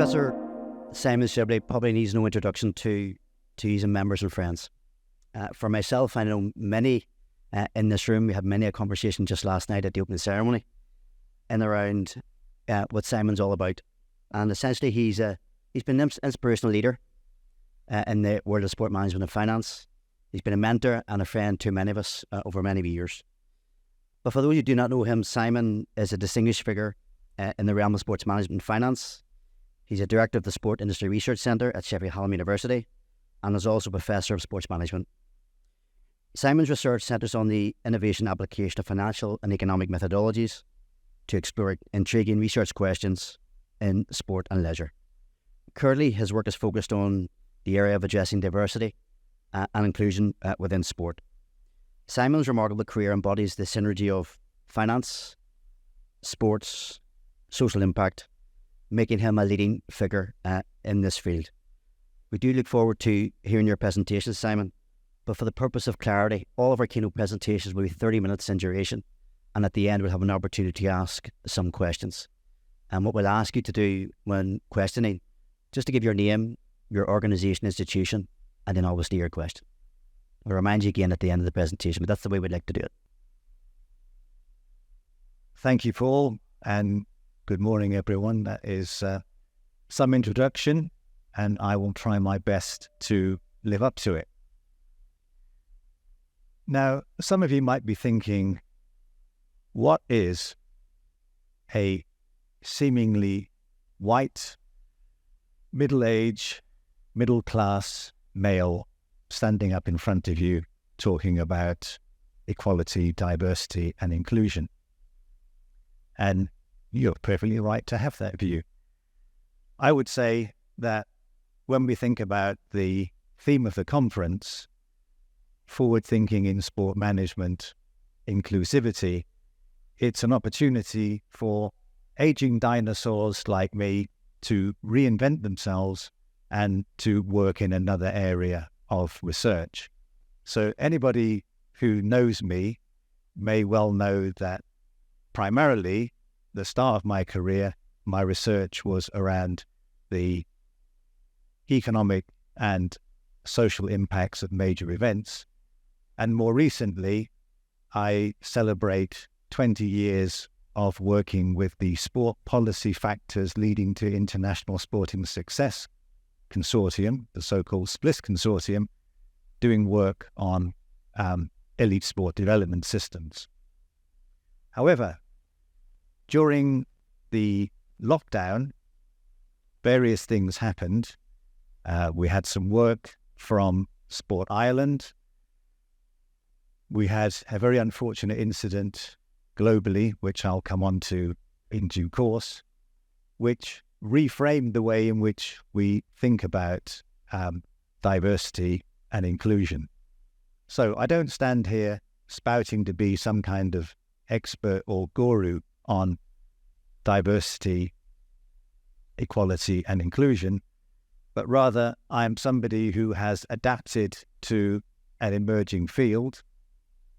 Professor Simon Shibli probably needs no introduction to his members and friends. For myself, I know many in this room. We had many a conversation just last night at the opening ceremony and around what Simon's all about. And essentially, he's been an inspirational leader in the world of sport management and finance. He's been a mentor and a friend to many of us over many years. But for those who do not know him, Simon is a distinguished figure in the realm of sports management and finance. He's a director of the Sport Industry Research Centre at Sheffield Hallam University and is also a professor of sports management. Simon's research centres on the innovation application of financial and economic methodologies to explore intriguing research questions in sport and leisure. Currently, his work is focused on the area of addressing diversity and inclusion within sport. Simon's remarkable career embodies the synergy of finance, sports, social impact, making him a leading figure in this field. We do look forward to hearing your presentation, Simon, but for the purpose of clarity, all of our keynote presentations will be 30 minutes in duration, and at the end we'll have an opportunity to ask some questions. And what we'll ask you to do when questioning, just to give your name, your organisation, institution, and then obviously your question. I'll remind you again at the end of the presentation, but that's the way we'd like to do it. Thank you, Paul, and good morning, everyone. That is some introduction, and I will try my best to live up to it. Now, some of you might be thinking, what is a seemingly white, middle-aged, middle-class male standing up in front of you talking about equality, diversity, and inclusion? And you're perfectly right to have that view. I would say that when we think about the theme of the conference, forward thinking in sport management, inclusivity, it's an opportunity for aging dinosaurs like me to reinvent themselves and to work in another area of research. So anybody who knows me may well know that primarily the start of my career, my research was around the economic and social impacts of major events. And more recently, I celebrate 20 years of working with the sport policy factors leading to international sporting success consortium, the so-called SPLIS consortium, doing work on elite sport development systems. However, during the lockdown, various things happened. We had some work from Sport Ireland. We had a very unfortunate incident globally, which I'll come on to in due course, which reframed the way in which we think about diversity and inclusion. So I don't stand here spouting to be some kind of expert or guru on diversity, equality, and inclusion, but rather I am somebody who has adapted to an emerging field.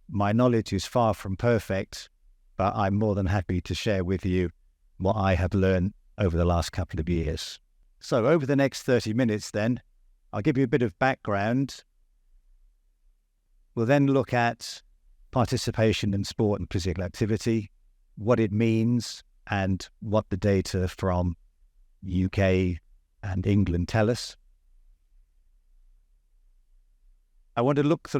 My knowledge is far from perfect, but I'm more than happy to share with you what I have learned over the last couple of years. So over the next 30 minutes then, I'll give you a bit of background. We'll then look at participation in sport and physical activity, what it means, and what the data from UK and England tell us. I want to look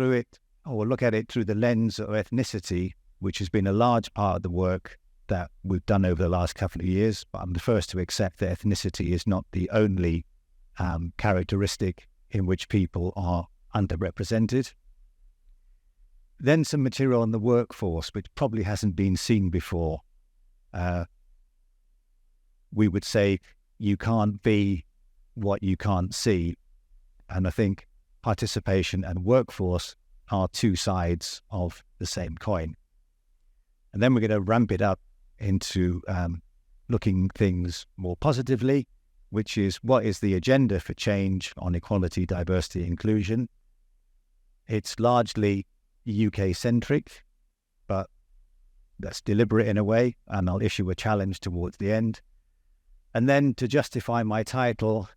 at it through the lens of ethnicity, which has been a large part of the work that we've done over the last couple of years, but I'm the first to accept that ethnicity is not the only characteristic in which people are underrepresented. Then some material on the workforce, which probably hasn't been seen before. We would say you can't be what you can't see. And I think participation and workforce are two sides of the same coin. And then we're going to ramp it up into looking things more positively, which is what is the agenda for change on equality, diversity, inclusion. It's largely UK-centric, but that's deliberate in a way, and I'll issue a challenge towards the end. And then to justify my title,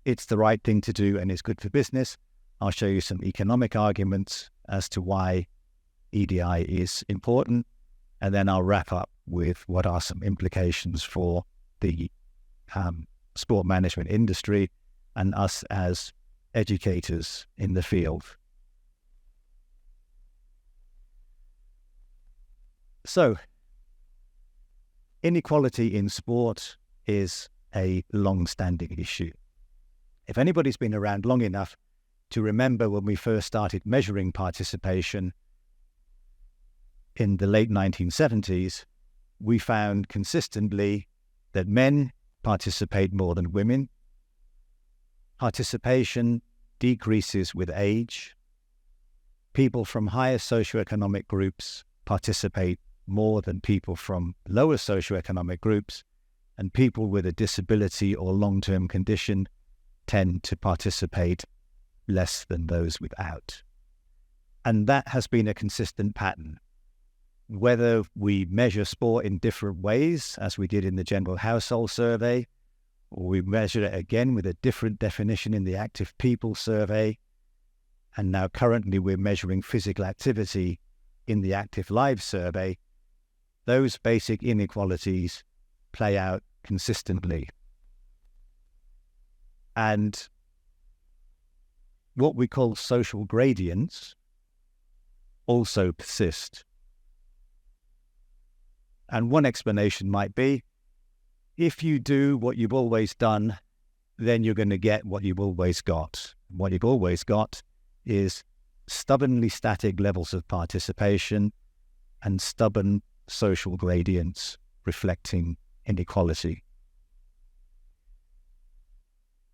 it's the right thing to do and it's good for business. I'll show you some economic arguments as to why EDI is important. And then I'll wrap up with what are some implications for the sport management industry and us as educators in the field. So, inequality in sport is a long-standing issue. If anybody's been around long enough to remember when we first started measuring participation in the late 1970s, we found consistently that men participate more than women. Participation decreases with age. People from higher socioeconomic groups participate more than people from lower socioeconomic groups, and people with a disability or long-term condition tend to participate less than those without. And that has been a consistent pattern. Whether we measure sport in different ways, as we did in the General Household Survey, or we measure it again with a different definition in the Active People Survey, and now currently we're measuring physical activity in the Active Lives Survey, those basic inequalities play out consistently. And what we call social gradients also persist. And one explanation might be, if you do what you've always done, then you're going to get what you've always got. What you've always got is stubbornly static levels of participation and stubborn social gradients reflecting inequality.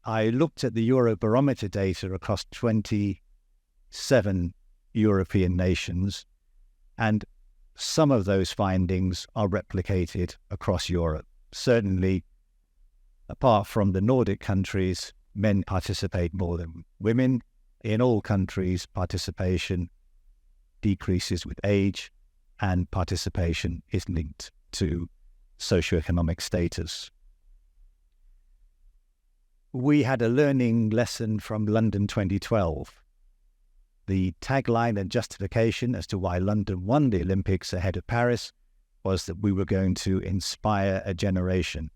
I looked at the Eurobarometer data across 27 European nations, and some of those findings are replicated across Europe. Certainly, apart from the Nordic countries, men participate more than women. In all countries, participation decreases with age, and participation is linked to socioeconomic status. We had a learning lesson from London 2012. The tagline and justification as to why London won the Olympics ahead of Paris was that we were going to inspire a generation.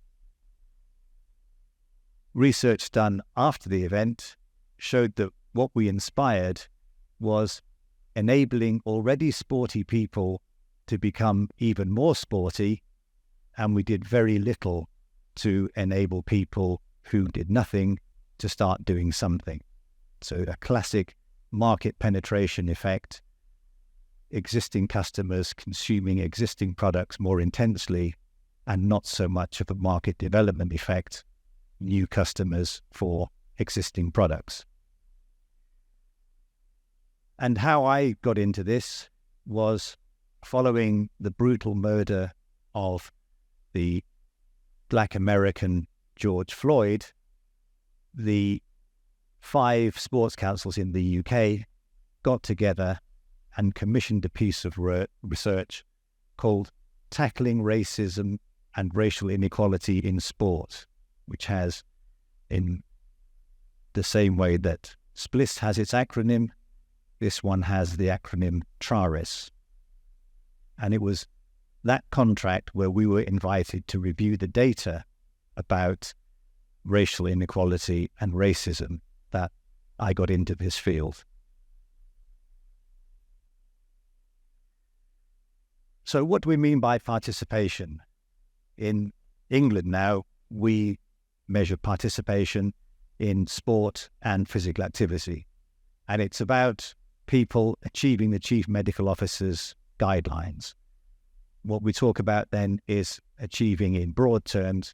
Research done after the event showed that what we inspired was enabling already sporty people to become even more sporty, and we did very little to enable people who did nothing to start doing something. So a classic market penetration effect, existing customers consuming existing products more intensely, and not so much of a market development effect, new customers for existing products. And how I got into this was following the brutal murder of the Black American George Floyd. The 5 sports councils in the UK got together and commissioned a piece of research called Tackling Racism and Racial Inequality in Sport, which has, in the same way that SPLIS has its acronym, this one has the acronym TRARIS. And it was that contract where we were invited to review the data about racial inequality and racism that I got into this field. So what do we mean by participation? In England now, we measure participation in sport and physical activity. And it's about people achieving the Chief Medical Officer's guidelines. What we talk about then is achieving, in broad terms,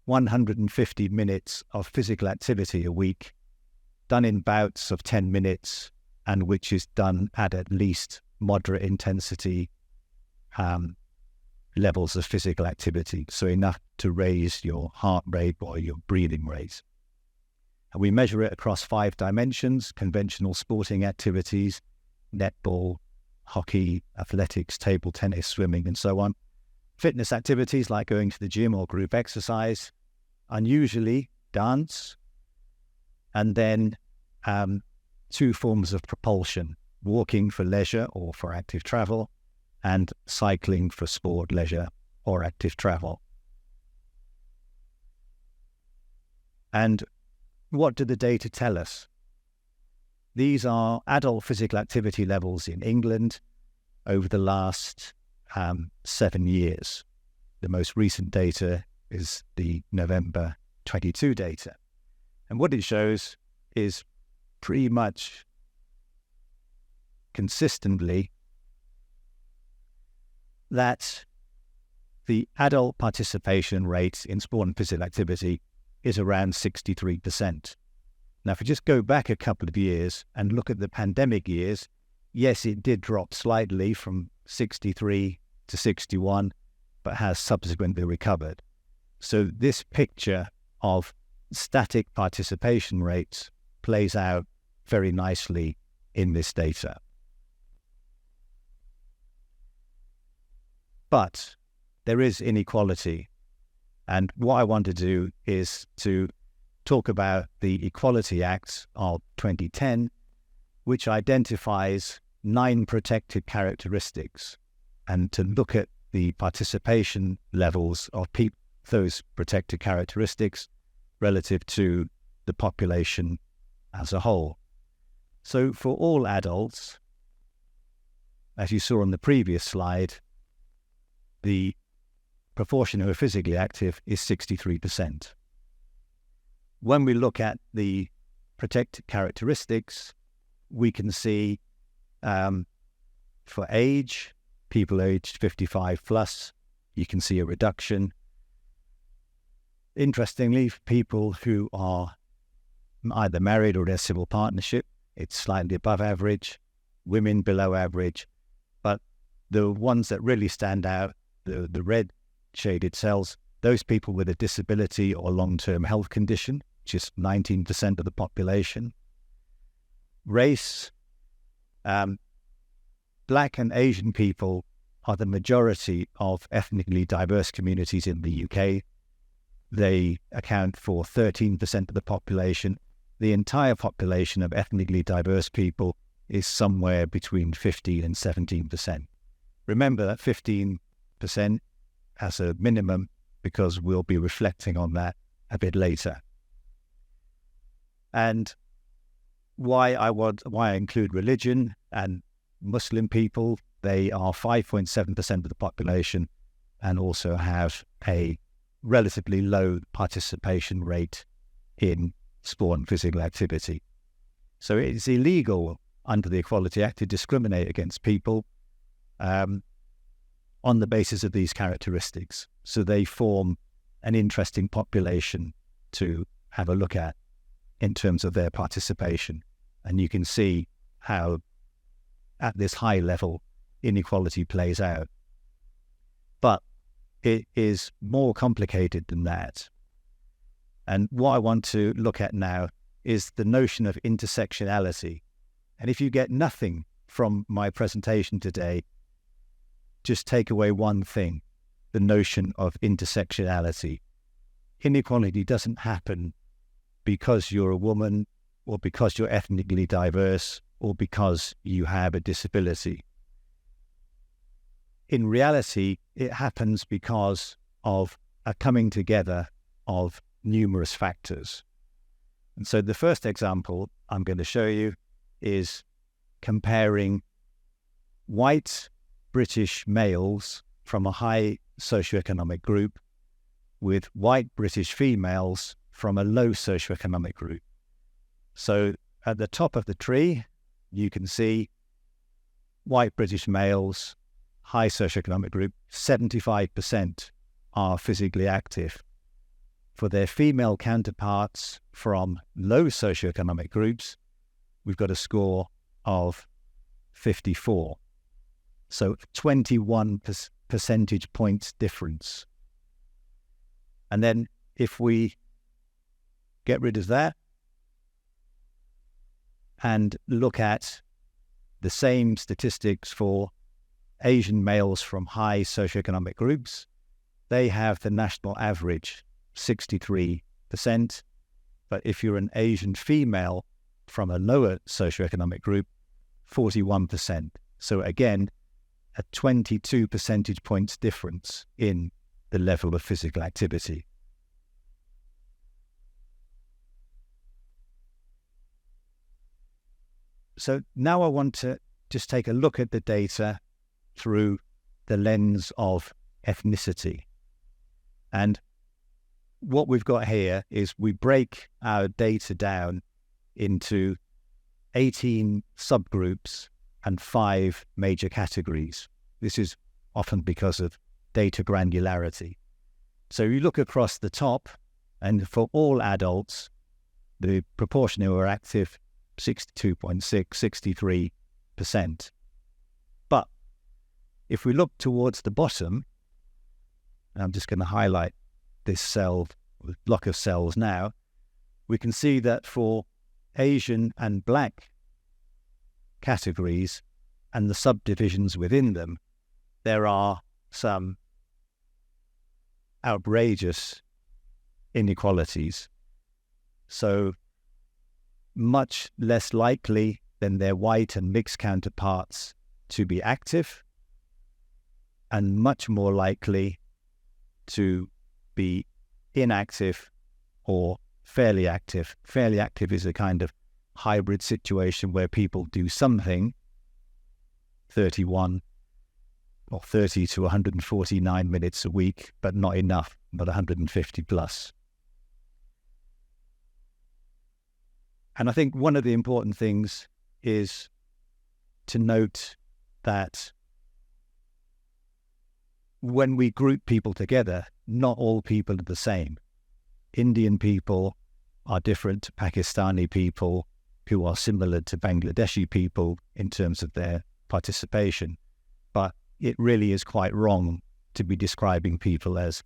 150 minutes of physical activity a week, done in bouts of 10 minutes, and which is done at least moderate intensity levels of physical activity, so enough to raise your heart rate or your breathing rate. And we measure it across 5 dimensions: conventional sporting activities, netball, hockey, athletics, table tennis, swimming, and so on. Fitness activities like going to the gym or group exercise, unusually dance, and then two forms of propulsion, walking for leisure or for active travel, and cycling for sport, leisure, or active travel. And what do the data tell us? These are adult physical activity levels in England over the last 7 years. The most recent data is the November 22 data. And what it shows is pretty much consistently that the adult participation rate in sport and physical activity is around 63%. Now, if we just go back a couple of years and look at the pandemic years, yes, it did drop slightly from 63 to 61, but has subsequently recovered. So this picture of static participation rates plays out very nicely in this data. But there is inequality. And what I want to do is to talk about the Equality Act of 2010, which identifies 9 protected characteristics, and to look at the participation levels of those protected characteristics relative to the population as a whole. So for all adults, as you saw on the previous slide, the proportion who are physically active is 63%. When we look at the protected characteristics, we can see for age, people aged 55 plus, you can see a reduction. Interestingly, for people who are either married or in a civil partnership, it's slightly above average, women below average, but the ones that really stand out, the red shaded cells, those people with a disability or long-term health condition, which is 19% of the population. Race, Black and Asian people are the majority of ethnically diverse communities in the UK. They account for 13% of the population. The entire population of ethnically diverse people is somewhere between 15 and 17%. Remember that 15% as a minimum, because we'll be reflecting on that a bit later. And why I include religion and Muslim people, they are 5.7% of the population and also have a relatively low participation rate in sport and physical activity. So it's illegal under the Equality Act to discriminate against people on the basis of these characteristics. So they form an interesting population to have a look at in terms of their participation. And you can see how at this high level inequality plays out. But it is more complicated than that. And what I want to look at now is the notion of intersectionality. And if you get nothing from my presentation today, just take away one thing, the notion of intersectionality. Inequality doesn't happen because you're a woman or because you're ethnically diverse or because you have a disability. In reality, it happens because of a coming together of numerous factors. And so the first example I'm going to show you is comparing white British males from a high socioeconomic group with white British females from a low socioeconomic group. So at the top of the tree, you can see white British males, high socioeconomic group, 75% are physically active. For their female counterparts from low socioeconomic groups, we've got a score of 54. So 21 percentage points difference. And then if we get rid of that and look at the same statistics for Asian males from high socioeconomic groups, they have the national average, 63%. But if you're an Asian female from a lower socioeconomic group, 41%. So again, a 22 percentage points difference in the level of physical activity. So now I want to just take a look at the data through the lens of ethnicity. And what we've got here is we break our data down into 18 subgroups and 5 major categories. This is often because of data granularity. So you look across the top, and for all adults, the proportion who are active, 62.6, 63%. But if we look towards the bottom, and I'm just going to highlight this cell, block of cells now, we can see that for Asian and Black categories and the subdivisions within them, there are some outrageous inequalities. So much less likely than their white and mixed counterparts to be active, and much more likely to be inactive or fairly active. Fairly active is a kind of hybrid situation where people do something, 31 or 30 to 149 minutes a week, but not enough, but 150 plus. And I think one of the important things is to note that when we group people together, not all people are the same. Indian people are different to Pakistani people, who are similar to Bangladeshi people in terms of their participation. But it really is quite wrong to be describing people as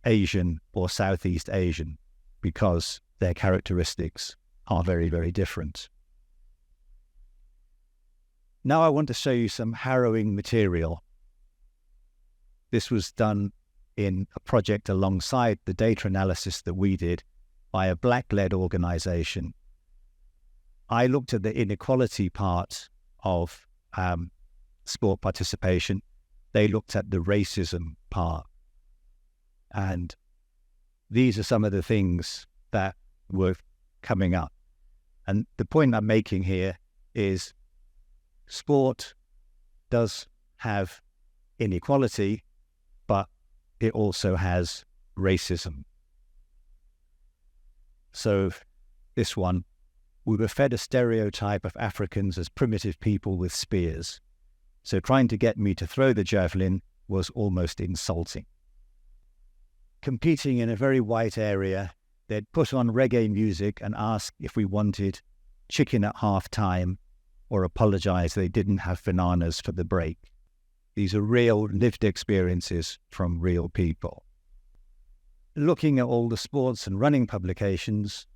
Asian or Southeast Asian, because their characteristics are very, very different. Now I want to show you some harrowing material. This was done in a project alongside the data analysis that we did by a Black-led organization. I looked at the inequality part of sport participation. They looked at the racism part. And these are some of the things that were coming up. And the point I'm making here is sport does have inequality, but it also has racism. So this one, we were fed a stereotype of Africans as primitive people with spears. So trying to get me to throw the javelin was almost insulting. Competing in a very white area, they'd put on reggae music and ask if we wanted chicken at half-time or apologize they didn't have bananas for the break. These are real lived experiences from real people. Looking at all the sports and running publications,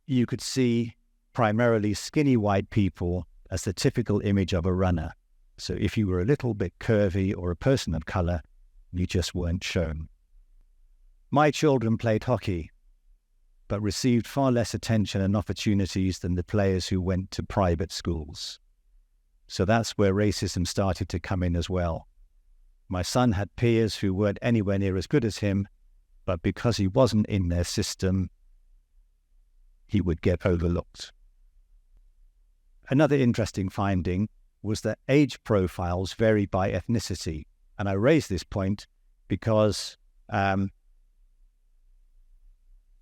you could see primarily skinny white people as the typical image of a runner. So if you were a little bit curvy or a person of color, you just weren't shown. My children played hockey, but received far less attention and opportunities than the players who went to private schools. So that's where racism started to come in as well. My son had peers who weren't anywhere near as good as him, but because he wasn't in their system, he would get overlooked. Another interesting finding was that age profiles vary by ethnicity. And I raise this point because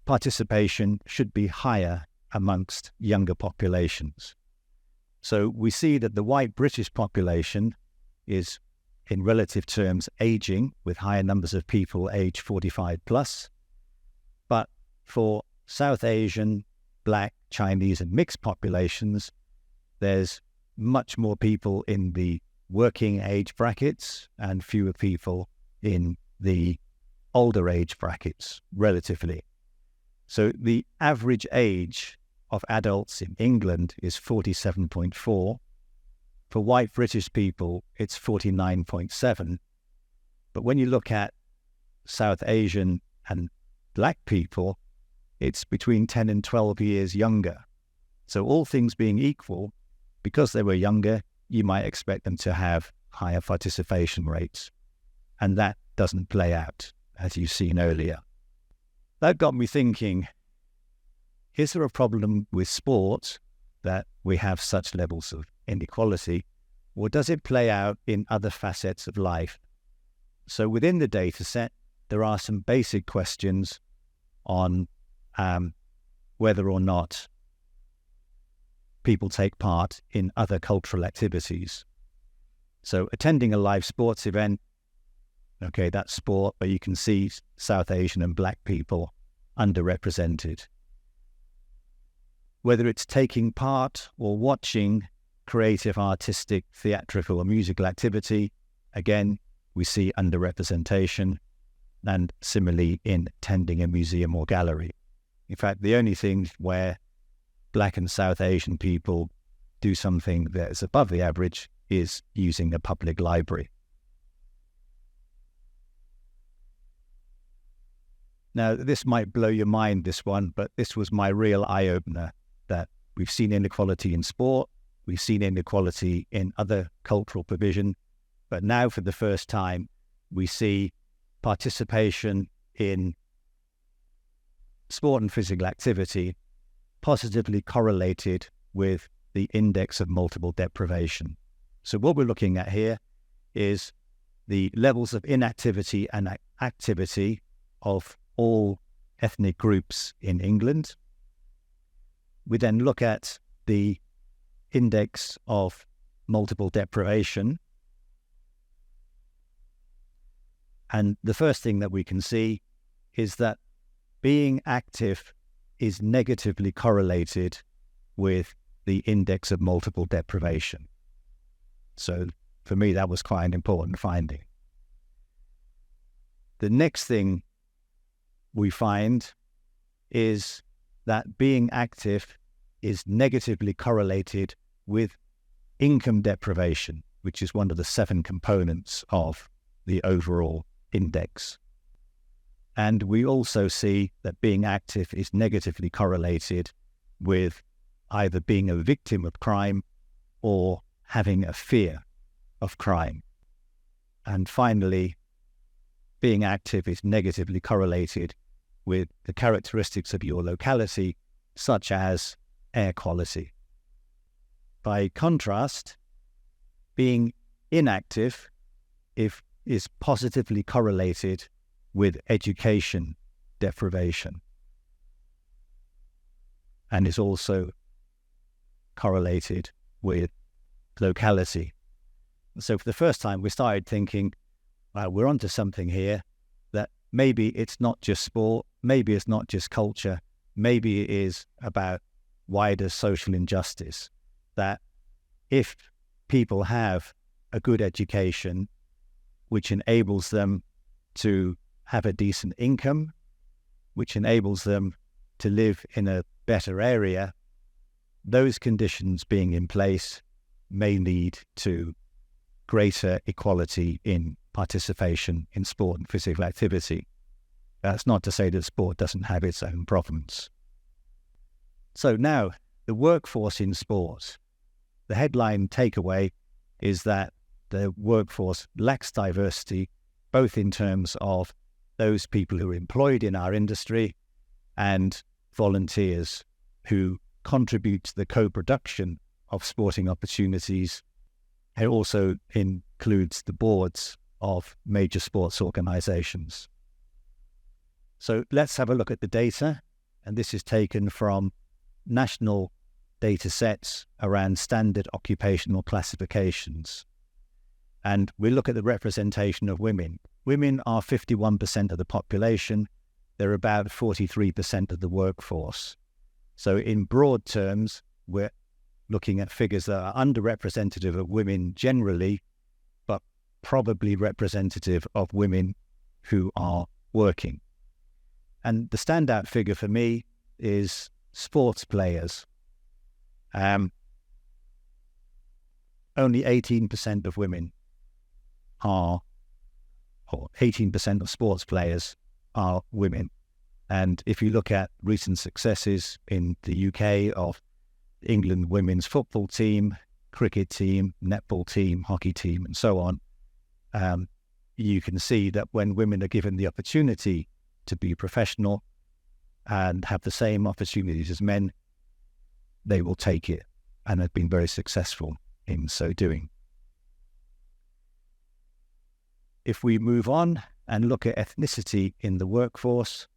participation should be higher amongst younger populations. So we see that the white British population is, in relative terms, aging, with higher numbers of people age 45 plus. But for South Asian, Black, Chinese, and mixed populations, there's much more people in the working age brackets and fewer people in the older age brackets, relatively. So the average age of adults in England is 47.4, For white British people, it's 49.7. But when you look at South Asian and black people, it's between 10 and 12 years younger. So all things being equal, because they were younger, you might expect them to have higher participation rates. And that doesn't play out, as you've seen earlier. That got me thinking, is there a problem with sport that we have such levels of inequality, or does it play out in other facets of life? So within the data set, there are some basic questions on whether or not people take part in other cultural activities. So attending a live sports event, okay, that's sport, but you can see South Asian and black people underrepresented. Whether it's taking part or watching creative, artistic, theatrical or musical activity, again, we see underrepresentation, and similarly in attending a museum or gallery. In fact, the only thing where Black and South Asian people do something that is above the average is using a public library. Now, this might blow your mind, this one, but this was my real eye-opener, that we've seen inequality in sport, we've seen inequality in other cultural provision, but now for the first time, we see participation in sport and physical activity positively correlated with the index of multiple deprivation. So what we're looking at here is the levels of inactivity and activity of all ethnic groups in England. We then look at the index of multiple deprivation. And the first thing that we can see is that being active is negatively correlated with the index of multiple deprivation. So for me, that was quite an important finding. The next thing we find is that being active is negatively correlated with income deprivation, which is one of the 7 components of the overall index. And we also see that being active is negatively correlated with either being a victim of crime or having a fear of crime. And finally, being active is negatively correlated with the characteristics of your locality, such as air quality. By contrast, being inactive is positively correlated with education deprivation, and is also correlated with locality. So for the first time, we started thinking, we're onto something here, that maybe it's not just sport, maybe it's not just culture, maybe it is about wider social injustice, that if people have a good education, which enables them to have a decent income, which enables them to live in a better area, those conditions being in place may lead to greater equality in participation in sport and physical activity. That's not to say that sport doesn't have its own problems. So now, the workforce in sport. The headline takeaway is that the workforce lacks diversity, both in terms of those people who are employed in our industry and volunteers who contribute to the co-production of sporting opportunities. It also includes the boards of major sports organizations. So let's have a look at the data, and this is taken from national data sets around standard occupational classifications. And we look at the representation of women. Women are 51% of the population. They're about 43% of the workforce. So in broad terms, we're looking at figures that are underrepresentative of women generally, but probably representative of women who are working. And the standout figure for me is sports players. only 18% of women are, or 18% of sports players are women. And if you look at recent successes in the UK of England women's football team, cricket team, netball team, hockey team, and so on, you can see that when women are given the opportunity to be professional and have the same opportunities as men, they will take it and have been very successful in so doing. If we move on and look at ethnicity in the workforce,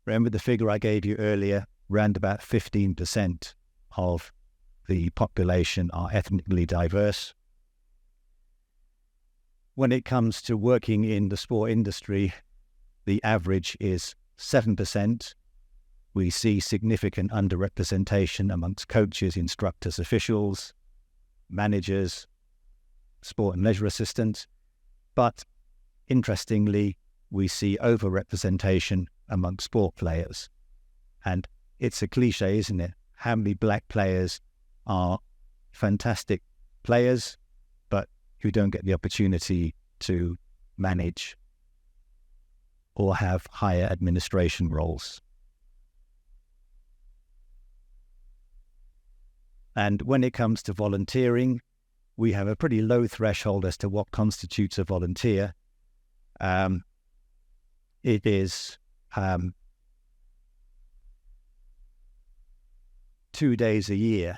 remember the figure I gave you earlier, around about 15% of the population are ethnically diverse. When it comes to working in the sport industry, the average is 7%. We see significant underrepresentation amongst coaches, instructors, officials, managers, sport and leisure assistants. But interestingly, we see overrepresentation among sport players. And it's a cliche, isn't it? How many black players are fantastic players, but who don't get the opportunity to manage or have higher administration roles? And when it comes to volunteering, we have a pretty low threshold as to what constitutes a volunteer. It is 2 days a year.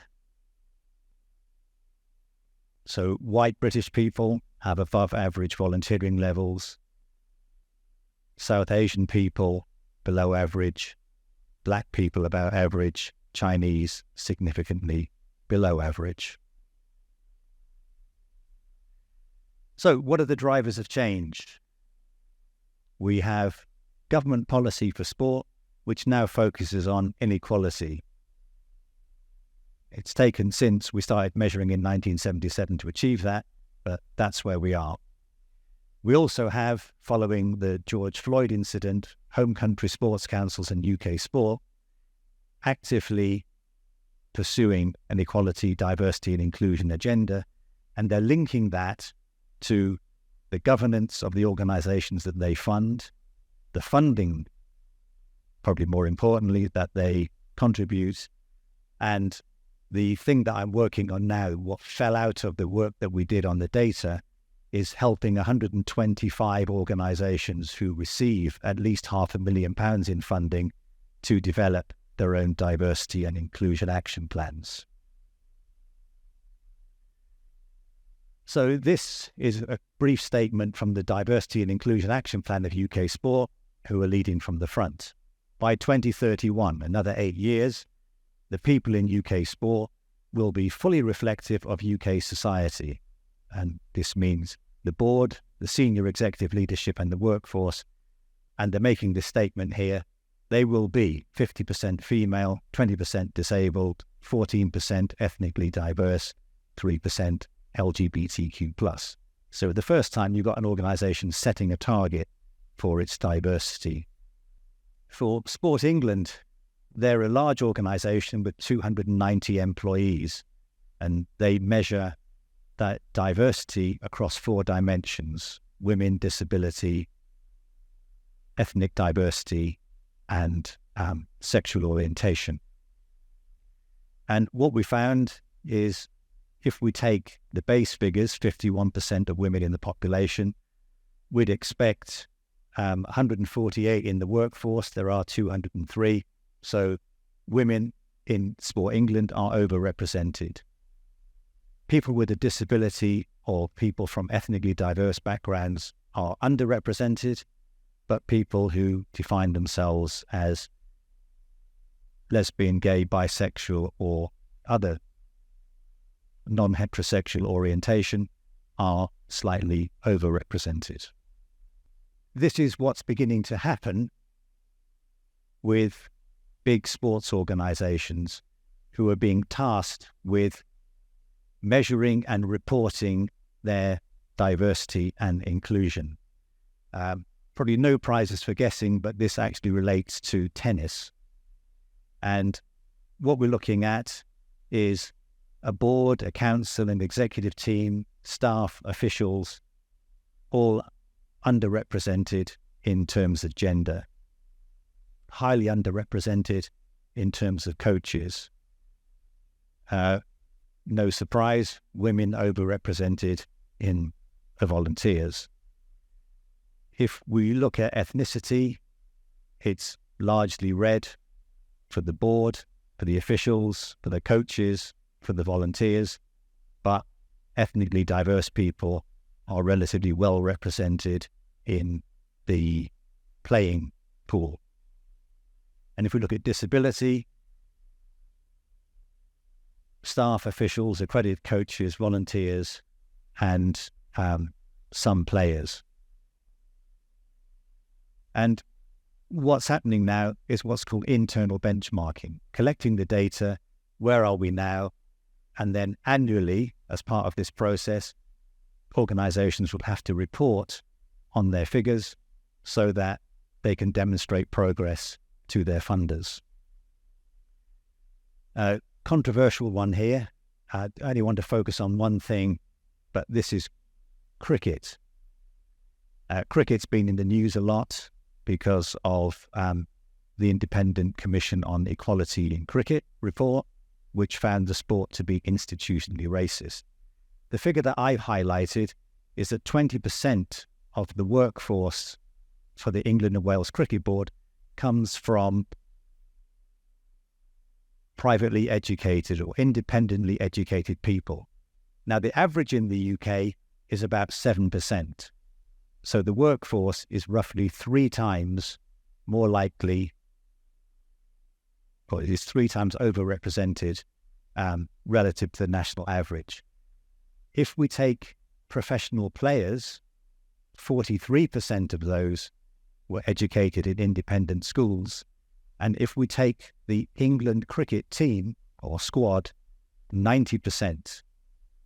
So white British people have above average volunteering levels. South Asian people below average. Black people about average. Chinese significantly below average. So what are the drivers of change? We have government policy for sport, which now focuses on inequality. It's taken since we started measuring in 1977 to achieve that, but that's where we are. We also have, following the George Floyd incident, home country sports councils and UK sport actively pursuing an equality, diversity and inclusion agenda, and they're linking that to the governance of the organisations that they fund, the funding, probably more importantly, that they contribute, and the thing that I'm working on now, what fell out of the work that we did on the data, is helping 125 organisations who receive at least £500,000 in funding to develop their own diversity and inclusion action plans. So this is a brief statement from the Diversity and Inclusion Action Plan of UK Sport, who are leading from the front. By 2031, another 8 years, the people in UK sport will be fully reflective of UK society. And this means the board, the senior executive leadership and the workforce. And they're making this statement here. They will be 50% female, 20% disabled, 14% ethnically diverse, 3% LGBTQ+. So the first time you've got an organisation setting a target for its diversity. For Sport England, they're a large organisation with 290 employees, and they measure that diversity across 4 dimensions: women, disability, ethnic diversity, and sexual orientation. And what we found is, if we take the base figures, 51% of women in the population, we'd expect 148 in the workforce. There are 203. So women in Sport England are overrepresented. People with a disability or people from ethnically diverse backgrounds are underrepresented, but people who define themselves as lesbian, gay, bisexual, or other non-heterosexual orientation are slightly overrepresented. This is what's beginning to happen with big sports organizations who are being tasked with measuring and reporting their diversity and inclusion. Probably no prizes for guessing, but this actually relates to tennis. And what we're looking at is a board, a council, an executive team, staff, officials, all underrepresented in terms of gender, highly underrepresented in terms of coaches. No surprise, women overrepresented in the volunteers. If we look at ethnicity, it's largely red for the board, for the officials, for the coaches, for the volunteers, but ethnically diverse people are relatively well represented in the playing pool. And if we look at disability, staff, officials, accredited coaches, volunteers, and some players. And what's happening now is what's called internal benchmarking, collecting the data, where are we now, and then annually, as part of this process, organizations will have to report on their figures so that they can demonstrate progress to their funders. Controversial one here. I only want to focus on one thing, but this is cricket. Cricket's been in the news a lot because of the Independent Commission on Equality in Cricket report, which found the sport to be institutionally racist. The figure that I've highlighted is that 20% of the workforce for the England and Wales Cricket Board comes from privately educated or independently educated people. Now, the average in the UK is about 7%. So the workforce is roughly 3 times more likely, or it is 3 times overrepresented relative to the national average. If we take professional players, 43% of those were educated in independent schools. And if we take the England cricket team or squad, 90%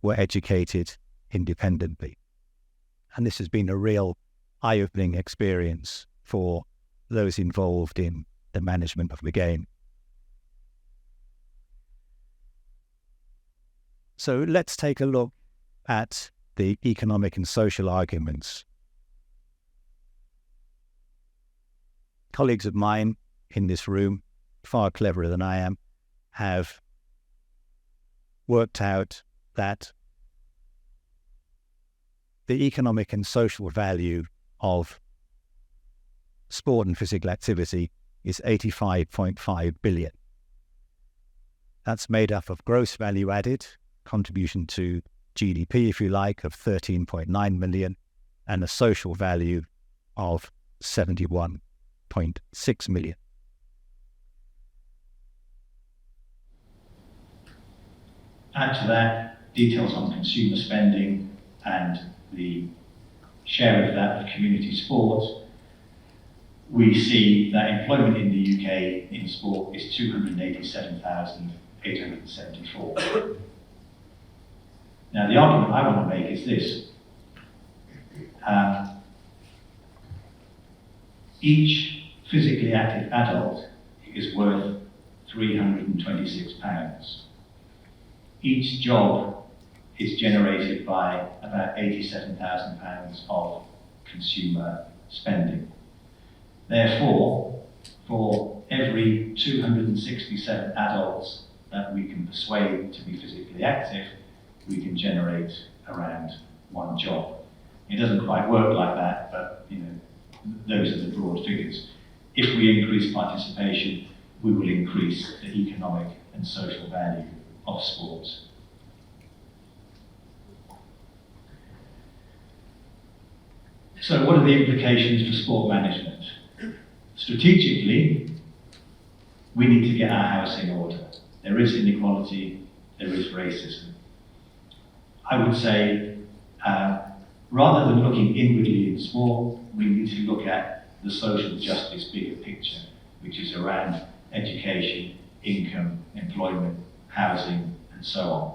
were educated independently. And this has been a real eye-opening experience for those involved in the management of the game. So let's take a look at the economic and social arguments. Colleagues of mine in this room, far cleverer than I am, have worked out that the economic and social value of sport and physical activity is 85.5 billion. That's made up of gross value added, contribution to GDP, if you like, of 13.9 million, and a social value of 71.6 million. Add to that details on consumer spending and the share of that of community sport, we see that employment in the UK in sport is 287,874. Now, the argument I want to make is this. Each physically active adult is worth £326. Each job is generated by about £87,000 of consumer spending. Therefore, for every 267 adults that we can persuade to be physically active, we can generate around 1 job. It doesn't quite work like that, but those are the broad figures. If we increase participation, we will increase the economic and social value of sports. So what are the implications for sport management? Strategically, we need to get our house in order. There is inequality, there is racism. I would say, rather than looking inwardly in sport, we need to look at the social justice bigger picture, which is around education, income, employment, housing, and so on.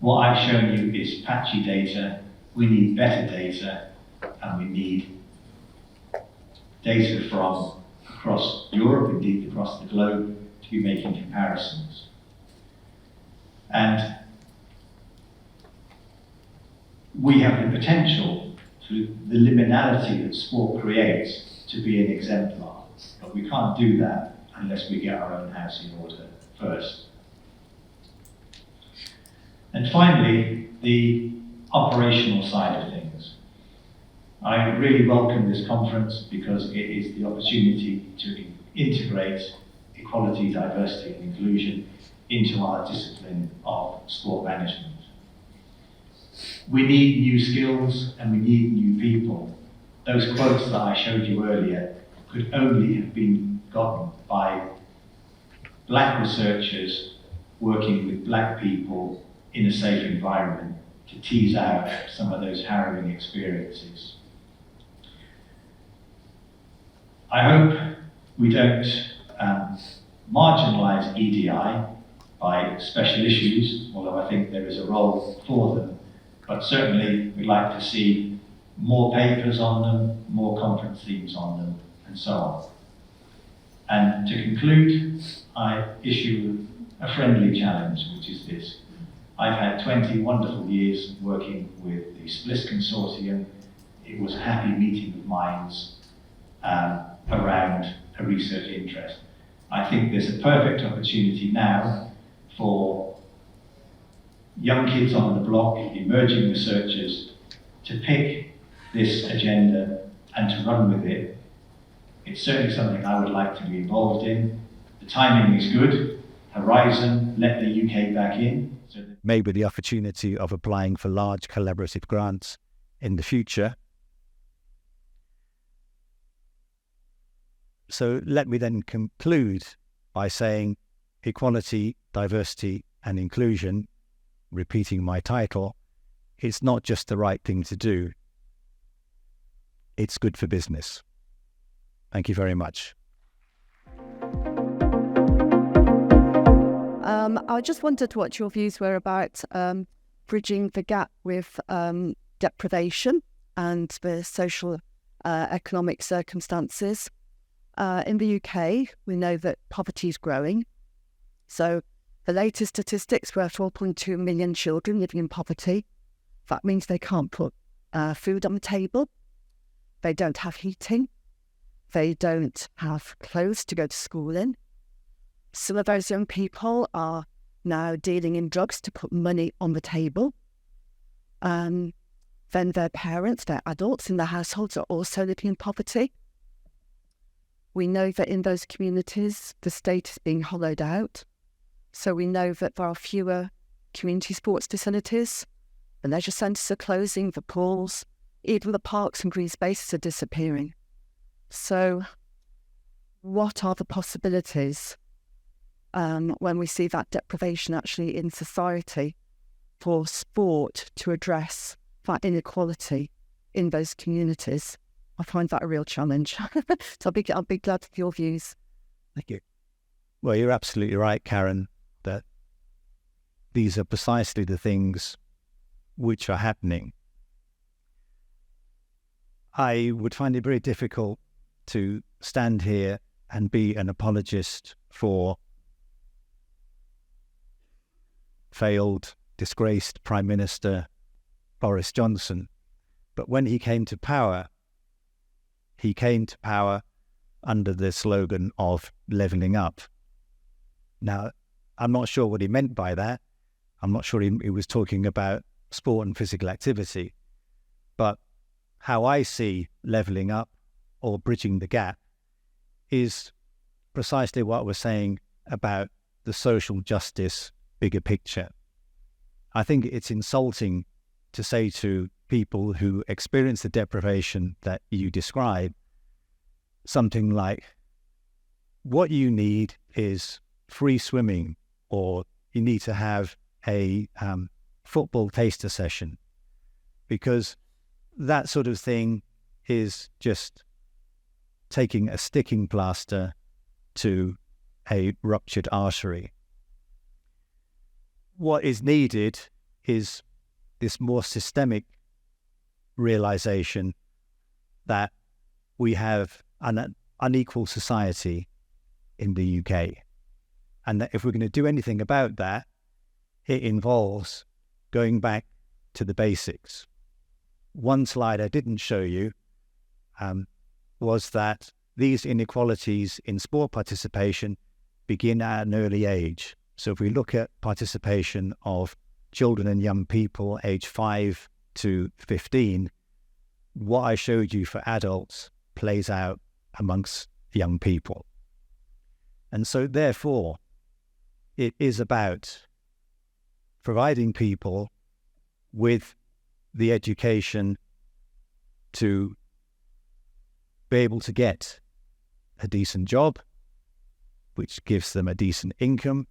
What I've shown you is patchy data. We need better data, and we need data from across Europe, indeed across the globe, to be making comparisons. And we have the potential, through the liminality that sport creates, to be an exemplar. But we can't do that unless we get our own house in order first. And finally, the operational side of things. I really welcome this conference because it is the opportunity to integrate equality, diversity and inclusion into our discipline of sport management. We need new skills and we need new people. Those quotes that I showed you earlier could only have been gotten by black researchers working with black people in a safe environment to tease out some of those harrowing experiences. I hope we don't marginalise EDI by special issues, although I think there is a role for them, but certainly we'd like to see more papers on them, more conference themes on them, and so on. And to conclude, I issue a friendly challenge, which is this. I've had 20 wonderful years working with the SPLIS Consortium. It was a happy meeting of minds around a research interest. I think there's a perfect opportunity now for young kids on the block, emerging researchers, to pick this agenda and to run with it. It's certainly something I would like to be involved in. The timing is good. Horizon, let the UK back in. Maybe the opportunity of applying for large collaborative grants in the future. So let me then conclude by saying equality, diversity and inclusion, repeating my title, it's not just the right thing to do. It's good for business. Thank you very much. I just wondered what your views were about bridging the gap with deprivation and the social economic circumstances. In the UK, we know that poverty is growing. So the latest statistics were 4.2 million children living in poverty. That means they can't put food on the table. They don't have heating. They don't have clothes to go to school in. Some of those young people are now dealing in drugs to put money on the table. Then their parents, their adults in their households are also living in poverty. We know that in those communities, the state is being hollowed out. So we know that there are fewer community sports facilities. The leisure centres are closing, the pools, even the parks and green spaces are disappearing. So what are the possibilities when we see that deprivation actually in society for sport to address that inequality in those communities? I find that a real challenge. So I'll be glad for your views. Thank you. Well, you're absolutely right, Karen, that these are precisely the things which are happening. I would find it very difficult to stand here and be an apologist for failed, disgraced Prime Minister Boris Johnson. But when he came to power under the slogan of levelling up. Now, I'm not sure what he meant by that. I'm not sure he was talking about sport and physical activity. But how I see levelling up or bridging the gap is precisely what we're saying about the social justice bigger picture. I think it's insulting to say to people who experience the deprivation that you describe something like, what you need is free swimming, or you need to have a football taster session, because that sort of thing is just taking a sticking plaster to a ruptured artery. What is needed is this more systemic realization that we have an unequal society in the UK, and that if we're going to do anything about that, it involves going back to the basics. One slide I didn't show you was that these inequalities in sport participation begin at an early age. So if we look at participation of children and young people aged 5 to 15, what I showed you for adults plays out amongst young people. And so therefore, it is about providing people with the education to be able to get a decent job, which gives them a decent income,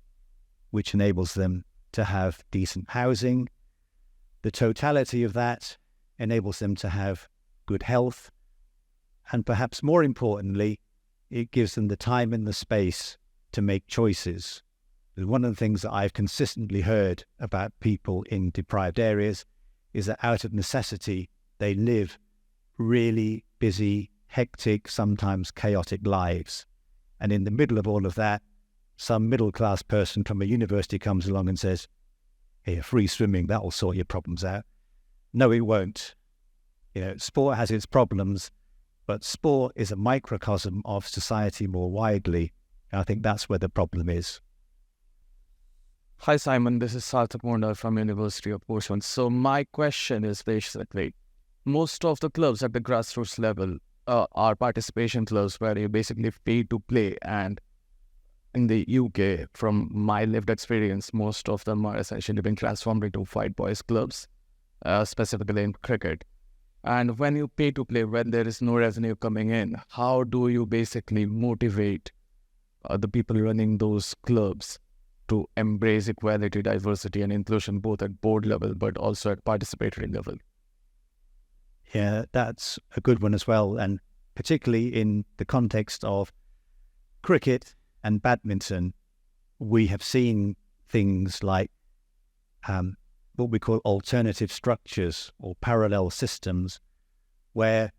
which enables them to have decent housing. The totality of that enables them to have good health, and perhaps more importantly, it gives them the time and the space to make choices. One of the things that I've consistently heard about people in deprived areas is that out of necessity, they live really busy, hectic, sometimes chaotic lives. And in the middle of all of that, some middle-class person from a university comes along and says, "Here, free swimming, that'll sort your problems out." No, it won't. Sport has its problems, but sport is a microcosm of society more widely. And I think that's where the problem is. Hi, Simon. This is Sarthak Mondal from University of Portsmouth. So my question is basically, most of the clubs at the grassroots level are participation clubs where you basically pay to play. And in the UK, from my lived experience, most of them are essentially being transformed into white boys clubs, specifically in cricket. And when you pay to play, when there is no revenue coming in, how do you basically motivate the people running those clubs to embrace equality, diversity, and inclusion, both at board level, but also at participatory level? Yeah, that's a good one as well. And particularly in the context of cricket and badminton, we have seen things like what we call alternative structures or parallel systems, where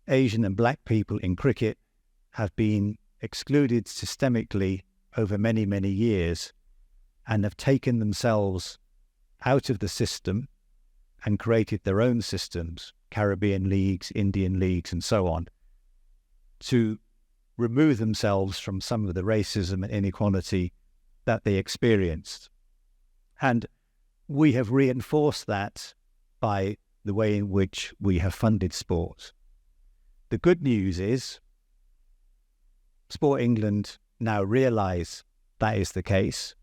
Asian and black people in cricket have been excluded systemically over many, many years and have taken themselves out of the system and created their own systems, Caribbean leagues, Indian leagues, and so on, to remove themselves from some of the racism and inequality that they experienced. And we have reinforced that by the way in which we have funded sport. The good news is Sport England now realise that is the case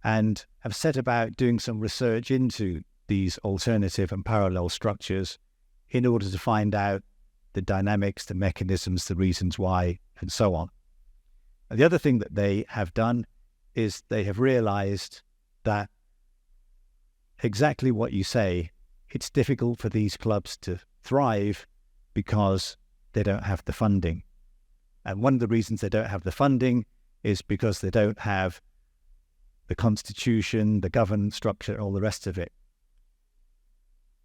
and have set about doing some research into these alternative and parallel structures in order to find out the dynamics, the mechanisms, the reasons why, and so on. And the other thing that they have done is they have realised that exactly what you say, it's difficult for these clubs to thrive because they don't have the funding. And one of the reasons they don't have the funding is because they don't have the constitution, the governance structure, all the rest of it.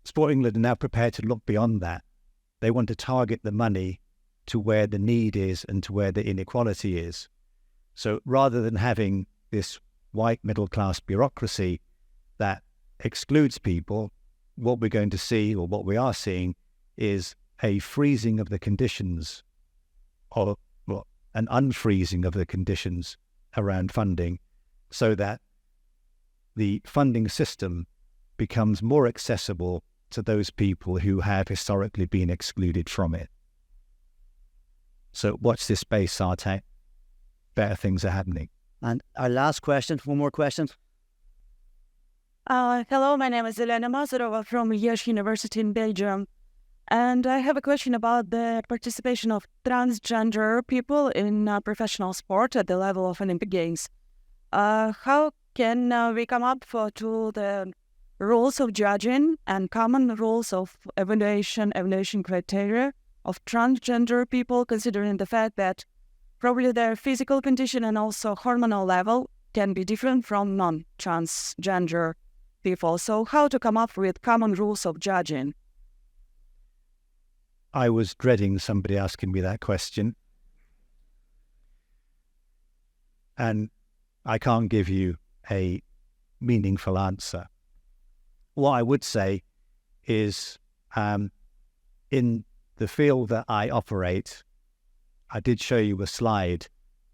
Sport England are now prepared to look beyond that. They want to target the money to where the need is and to where the inequality is. So rather than having this white middle-class bureaucracy that excludes people, what we're going to see, or what we are seeing, is a freezing of the conditions, or an unfreezing of the conditions around funding, so that the funding system becomes more accessible to those people who have historically been excluded from it. So watch this space, Sarthak. Better things are happening. And our last question, one more question. Hello, my name is Elena Mazarova from Liège University in Belgium. And I have a question about the participation of transgender people in professional sport at the level of Olympic Games. How can we come up to the rules of judging and common rules of evaluation criteria of transgender people, considering the fact that probably their physical condition and also hormonal level can be different from non-transgender people? So how to come up with common rules of judging? I was dreading somebody asking me that question. And I can't give you a meaningful answer. What I would say is, in the field that I operate, I did show you a slide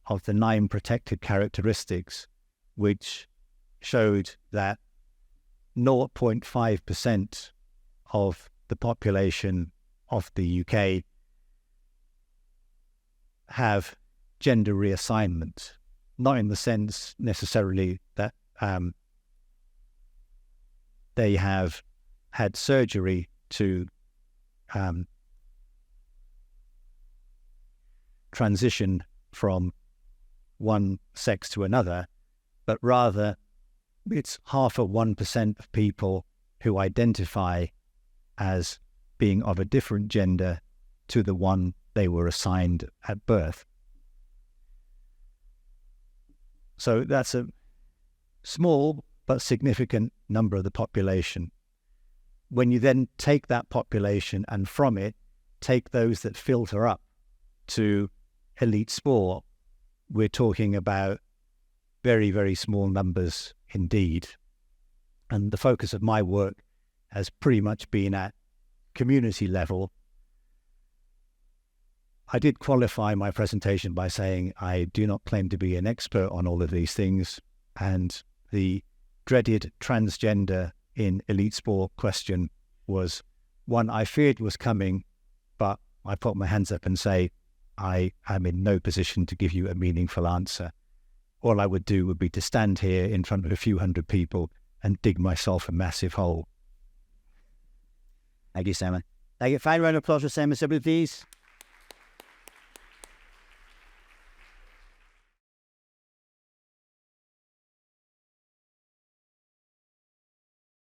of the 9 protected characteristics, which showed that 0.5% of the population of the UK have gender reassignment, not in the sense necessarily that they have had surgery to transition from one sex to another, but rather it's 0.5% of people who identify as being of a different gender to the one they were assigned at birth. So that's a small but significant number of the population. When you then take that population and from it take those that filter up to elite sport, we're talking about very, very small numbers indeed. And the focus of my work has pretty much been at community level. I did qualify my presentation by saying I do not claim to be an expert on all of these things, and the dreaded transgender in elite sport question was one I feared was coming, but I put my hands up and say I am in no position to give you a meaningful answer. All I would do would be to stand here in front of a few hundred people and dig myself a massive hole. Thank you, Simon. Thank you. Final round of applause for Simon Shibli, please.